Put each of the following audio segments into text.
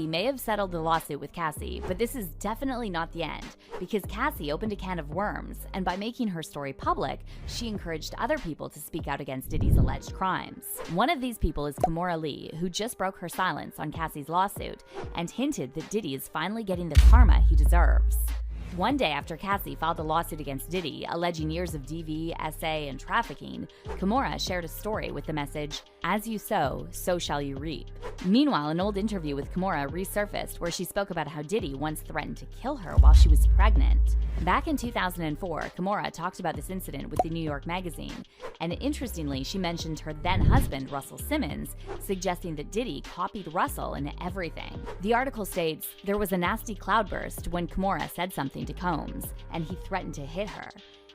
He may have settled the lawsuit with Cassie, but this is definitely not the end, because Cassie opened a can of worms, and by making her story public, she encouraged other people to speak out against Diddy's alleged crimes. One of these people is Kimora Lee, who just broke her silence on Cassie's lawsuit and hinted that Diddy is finally getting the karma he deserves. One day after Cassie filed a lawsuit against Diddy, alleging years of DV, SA, and trafficking, Kimora shared a story with the message, "As you sow, so shall you reap." Meanwhile, an old interview with Kimora resurfaced where she spoke about how Diddy once threatened to kill her while she was pregnant. Back in 2004, Kimora talked about this incident with the New York Magazine, and interestingly, she mentioned her then-husband, Russell Simmons, suggesting that Diddy copied Russell in everything. The article states, "There was a nasty cloudburst when Kimora said something to Combs, and he threatened to hit her."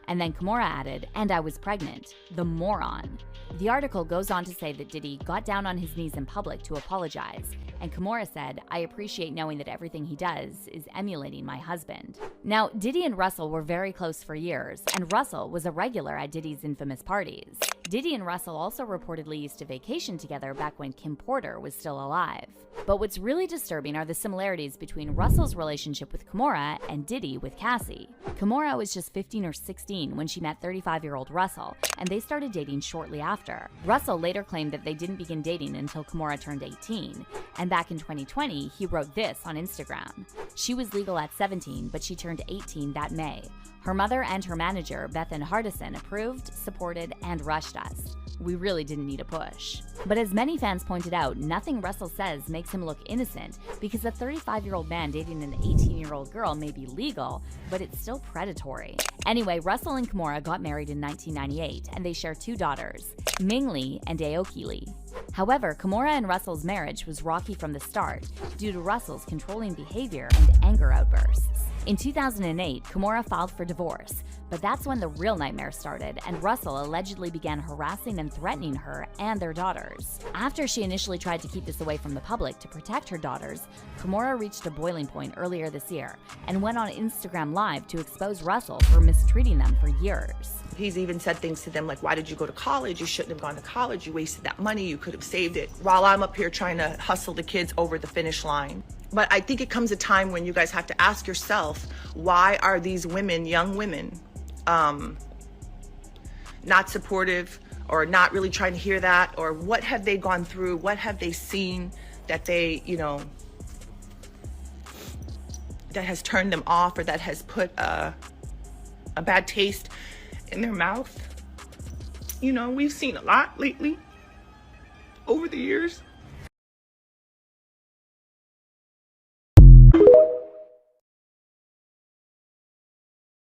And then Kimora added, "And I was pregnant. The moron." The article goes on to say that Diddy got down on his knees in public to apologize, and Kimora said, "I appreciate knowing that everything he does is emulating my husband." Now, Diddy and Russell were very close for years, and Russell was a regular at Diddy's infamous parties. Diddy and Russell also reportedly used to vacation together back when Kim Porter was still alive. But what's really disturbing are the similarities between Russell's relationship with Kimora and Diddy with Cassie. Kimora was just 15 or 16 when she met 35-year-old Russell, and they started dating shortly after. Russell later claimed that they didn't begin dating until Kimora turned 18, and back in 2020, he wrote this on Instagram. "She was legal at 17, but she turned 18 that May. Her mother and her manager, Bethan Hardison, approved, supported, and rushed us. We really didn't need a push." But as many fans pointed out, nothing Russell says makes him look innocent, because a 35-year-old man dating an 18-year-old girl may be legal, but it's still predatory. Anyway, Russell and Kimora got married in 1998, and they share 2 daughters, Ming Lee and Aoki Lee. However, Kimora and Russell's marriage was rocky from the start due to Russell's controlling behavior and anger outbursts. In 2008, Kimora filed for divorce, but that's when the real nightmare started, and Russell allegedly began harassing and threatening her and their daughters. After she initially tried to keep this away from the public to protect her daughters, Kimora reached a boiling point earlier this year and went on Instagram Live to expose Russell for mistreating them for years. He's even said things to them like, "Why did you go to college? You shouldn't have gone to college. You wasted that money. You could have saved it," while I'm up here trying to hustle the kids over the finish line. But I think it comes a time when you guys have to ask yourself, why are these women, young women, not supportive or not really trying to hear that? Or what have they gone through? What have they seen that they, that has turned them off, or that has put a bad taste in their mouth? We've seen a lot lately over the years.